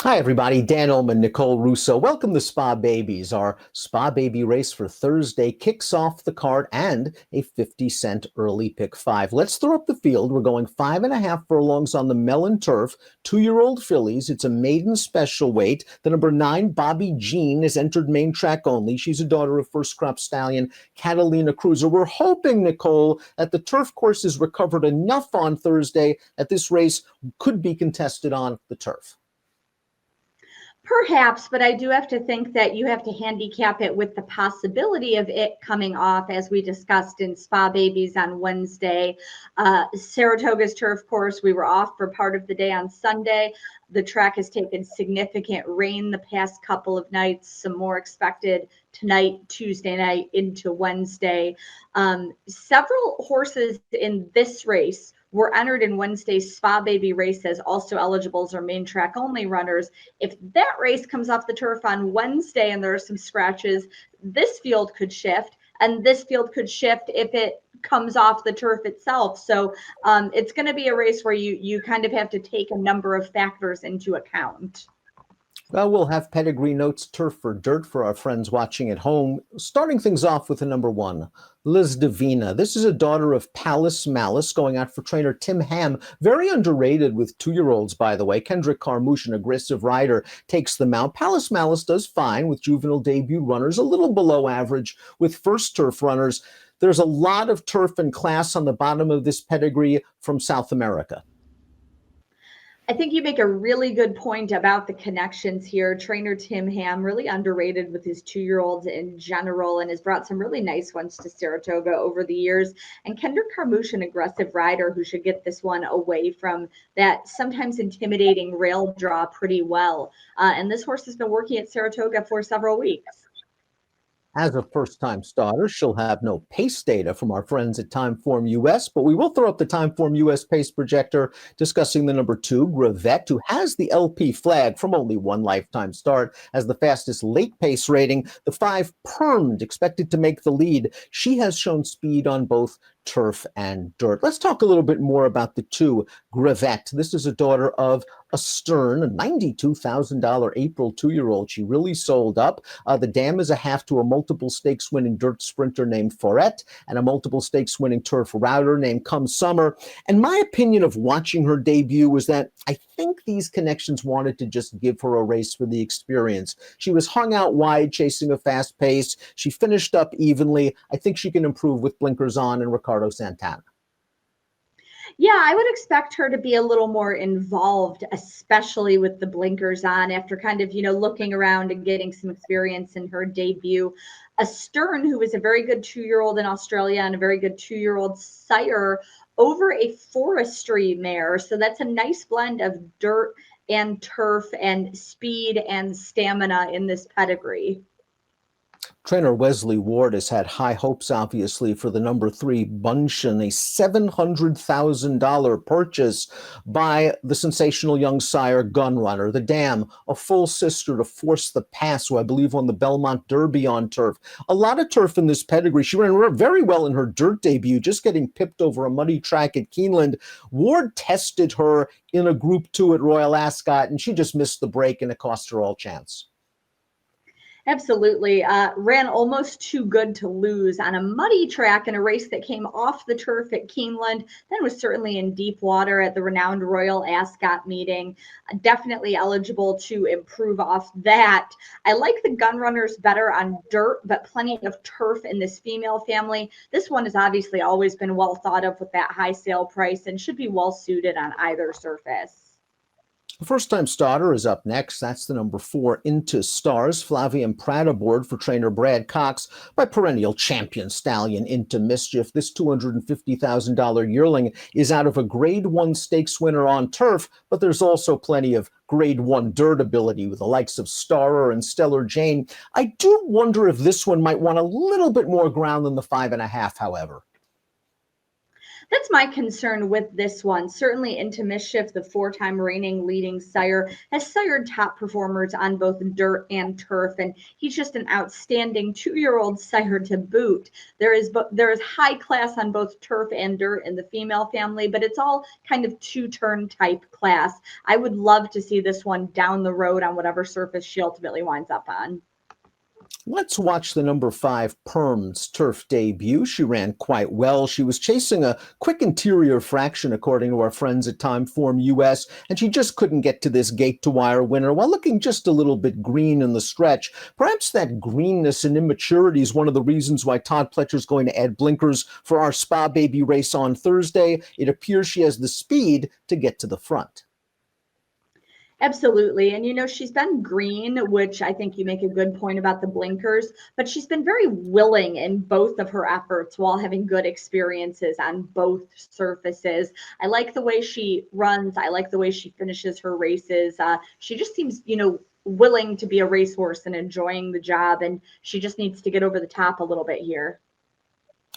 Hi, everybody. Dan Illman, Nicole, Russo. Welcome to Spa Babies. Our Spa Baby race for Thursday kicks off the card and a 50-cent early pick five. Let's throw up the field. We're going 5.5 furlongs on the melon turf. 2-year-old fillies. It's a maiden special weight. The number 9, Bobby Jean, is entered main track only. She's a daughter of first crop stallion Catalina Cruiser. We're hoping, Nicole, that the turf course is recovered enough on Thursday that this race could be contested on the turf. Perhaps, but I do have to think that you have to handicap it with the possibility of it coming off, as we discussed in Spa Babies on Wednesday. Saratoga's turf course, we were off for part of the day on Sunday. The track has taken significant rain the past couple of nights, some more expected tonight, Tuesday night into Wednesday. Several horses in this race were entered in Wednesday's Spa Baby race as also eligibles or main track only runners. If that race comes off the turf on Wednesday and there are some scratches, this field could shift, and this field could shift if it comes off the turf itself. So it's going to be a race where you kind of have to take a number of factors into account. Well, we'll have pedigree notes, turf for dirt, for our friends watching at home. Starting things off with the number 1, Liz Divina. This is a daughter of Palace Malice, going out for trainer Tim Ham. Very underrated with 2-year-olds, by the way. Kendrick Carmouche, an aggressive rider, takes them out. Palace Malice does fine with juvenile debut runners, a little below average with first turf runners. There's a lot of turf and class on the bottom of this pedigree from South America. I think you make a really good point about the connections here. Trainer Tim Ham, really underrated with his 2-year-olds in general, and has brought some really nice ones to Saratoga over the years. And Kendrick Carmouche, an aggressive rider who should get this one away from that sometimes intimidating rail draw pretty well. And this horse has been working at Saratoga for several weeks. As a first-time starter, she'll have no pace data from our friends at Timeform US, but we will throw up the Timeform US pace projector discussing the number 2, Gravette, who has the LP flag from only one lifetime start as the fastest late pace rating. The 5, Perms, expected to make the lead. She has shown speed on both turf and dirt. Let's talk a little bit more about the 2, Gravette. This is a daughter of a Stern, a $92,000 April 2-year-old. She really sold up. The dam is a half to a multiple stakes winning dirt sprinter named Forette and a multiple stakes winning turf router named Come Summer. And my opinion of watching her debut was that I think these connections wanted to just give her a race for the experience. She was hung out wide, chasing a fast pace. She finished up evenly. I think she can improve with blinkers on and Ricardo Santana. Yeah, I would expect her to be a little more involved, especially with the blinkers on after kind of, looking around and getting some experience in her debut. A Stern, who is a very good 2-year-old in Australia and a very good 2-year-old sire over a forestry mare. So that's a nice blend of dirt and turf and speed and stamina in this pedigree. Trainer Wesley Ward has had high hopes, obviously, for the number 3, Bunchen, a $700,000 purchase by the sensational young sire Gunrunner. The Dam, a full sister to Force the Pass, who I believe won the Belmont Derby on turf. A lot of turf in this pedigree. She ran very well in her dirt debut, just getting pipped over a muddy track at Keeneland. Ward tested her in a Group 2 at Royal Ascot, and she just missed the break, and it cost her all chance. Absolutely. Ran almost too good to lose on a muddy track in a race that came off the turf at Keeneland, then was certainly in deep water at the renowned Royal Ascot meeting. Definitely eligible to improve off that. I like the Gunrunners better on dirt, but plenty of turf in this female family. This one has obviously always been well thought of with that high sale price and should be well suited on either surface. The first-time starter is up next. That's the number 4, Into Stars. Flavia Pratt aboard for trainer Brad Cox by perennial champion stallion Into Mischief. This $250,000 yearling is out of a Grade 1 stakes winner on turf, but there's also plenty of Grade 1 dirt ability with the likes of Starer and Stellar Jane. I do wonder if this one might want a little bit more ground than the 5.5, however. That's my concern with this one. Certainly Into Mischief, the four-time reigning leading sire, has sired top performers on both dirt and turf, and he's just an outstanding 2-year-old sire to boot. There is high class on both turf and dirt in the female family, but it's all kind of two-turn type class. I would love to see this one down the road on whatever surface she ultimately winds up on. Let's watch the number 5 Perms turf debut. She ran quite well. She was chasing a quick interior fraction, according to our friends at Timeform US, and she just couldn't get to this gate-to-wire winner while looking just a little bit green in the stretch. Perhaps that greenness and immaturity is one of the reasons why Todd Pletcher's going to add blinkers for our Spa Baby race on Thursday. It appears she has the speed to get to the front. Absolutely. And she's been green, which I think you make a good point about the blinkers, but she's been very willing in both of her efforts while having good experiences on both surfaces. I like the way she runs. I like the way she finishes her races. She just seems, willing to be a racehorse and enjoying the job. And she just needs to get over the top a little bit here.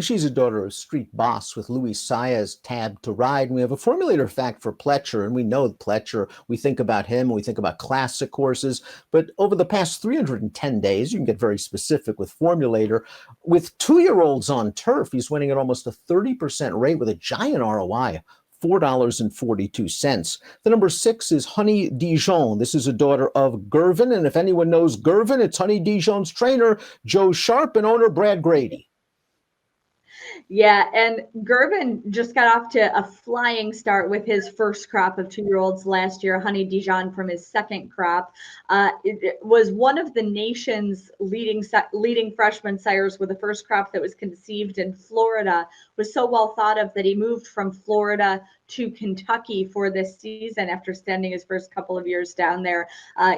She's a daughter of Street Boss with Luis Saez tabbed to ride. And we have a formulator fact for Pletcher, and we know Pletcher. We think about him, we think about classic horses. But over the past 310 days, you can get very specific with formulator. With 2-year-olds on turf, he's winning at almost a 30% rate with a giant ROI. $4.42. The number 6 is Honey Dijon. This is a daughter of Gervin, and if anyone knows Gervin, it's Honey Dijon's trainer, Joe Sharp, and owner Brad Grady. Yeah, and Gervin just got off to a flying start with his first crop of 2-year-olds last year, Honey Dijon from his second crop. It was one of the nation's leading freshman sires with the first crop that was conceived in Florida, was so well thought of that he moved from Florida to Kentucky for this season after spending his first couple of years down there.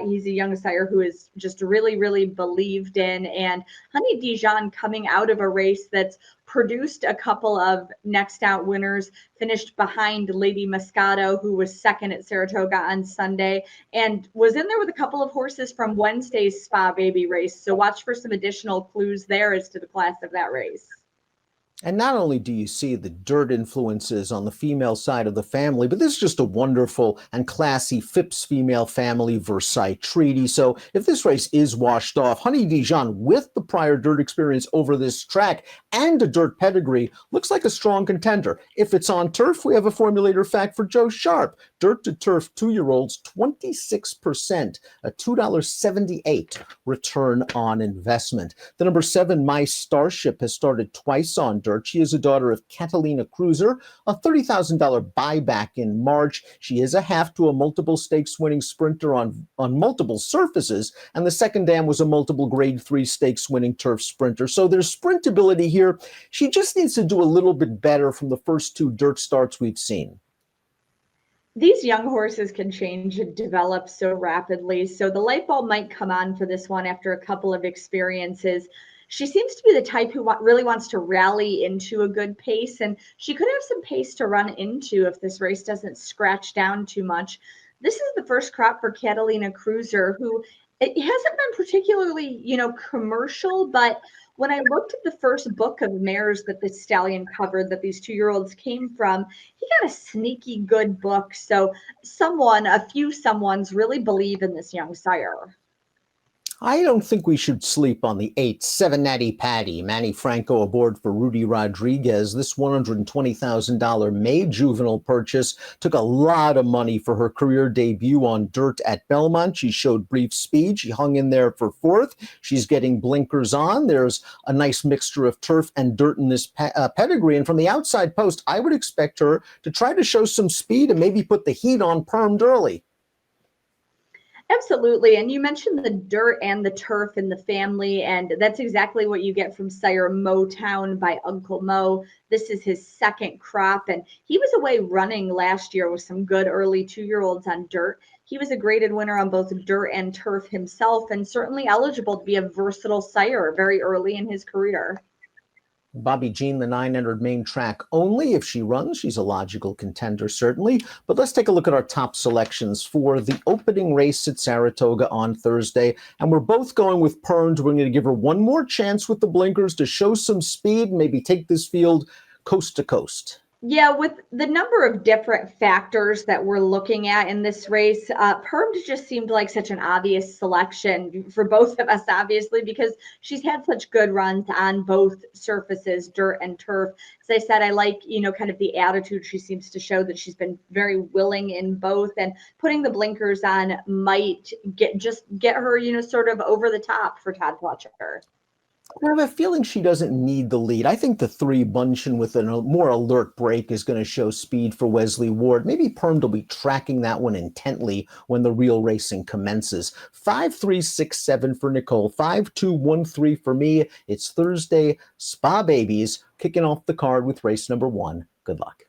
He's a young sire who is just really, really believed in. And Honey Dijon coming out of a race that's produced a couple of next out winners, finished behind Lady Moscato, who was second at Saratoga on Sunday, and was in there with a couple of horses from Wednesday's Spa Baby race. So watch for some additional clues there as to the class of that race. And not only do you see the dirt influences on the female side of the family, but this is just a wonderful and classy Phipps female family Versailles treaty. So if this race is washed off, Honey Dijon, with the prior dirt experience over this track and a dirt pedigree, looks like a strong contender. If it's on turf, we have a formulator fact for Joe Sharp. Dirt to turf 2-year-olds, 26%, a $2.78 return on investment. The number 7, My Starship, has started twice on dirt. She is a daughter of Catalina Cruiser, a $30,000 buyback in March. She is a half to a multiple stakes winning sprinter on multiple surfaces, and the second dam was a multiple grade 3 stakes winning turf sprinter. So there's sprintability here. She just needs to do a little bit better from the first 2 dirt starts we've seen. These young horses can change and develop so rapidly. So the light bulb might come on for this one after a couple of experiences. She seems to be the type who really wants to rally into a good pace, and she could have some pace to run into if this race doesn't scratch down too much. This is the first crop for Catalina Cruiser, who it hasn't been particularly, commercial, but when I looked at the first book of mares that the stallion covered that these 2-year-olds came from, he got a sneaky good book. So a few someones really believe in this young sire. I don't think we should sleep on the 8, 7 Natty Patty. Manny Franco aboard for Rudy Rodriguez. This $120,000 May juvenile purchase took a lot of money for her career debut on dirt at Belmont. She showed brief speed. She hung in there for 4th. She's getting blinkers on. There's a nice mixture of turf and dirt in this pedigree. And from the outside post, I would expect her to try to show some speed and maybe put the heat on Permed early. Absolutely. And you mentioned the dirt and the turf in the family, and that's exactly what you get from sire Motown by Uncle Mo. This is his second crop, and he was away running last year with some good early 2-year-olds on dirt. He was a graded winner on both dirt and turf himself, and certainly eligible to be a versatile sire very early in his career. Bobby Jean, the 9, entered main track only. If she runs, she's a logical contender, certainly. But let's take a look at our top selections for the opening race at Saratoga on Thursday. And we're both going with Perms. We're going to give her one more chance with the blinkers to show some speed, maybe take this field coast to coast. Yeah, with the number of different factors that we're looking at in this race, Perms just seemed like such an obvious selection for both of us, obviously, because she's had such good runs on both surfaces, dirt and turf. As I said, I like, kind of the attitude she seems to show, that she's been very willing in both, and putting the blinkers on might get her, sort of over the top for Todd Fletcher. I have a feeling she doesn't need the lead. I think the 3 Bunchen with a more alert break is going to show speed for Wesley Ward. Maybe Perm will be tracking that one intently when the real racing commences. 5-3-6-7 for Nicole, 5-2-1-3 for me. It's Thursday, Spa Babies kicking off the card with race number 1. Good luck.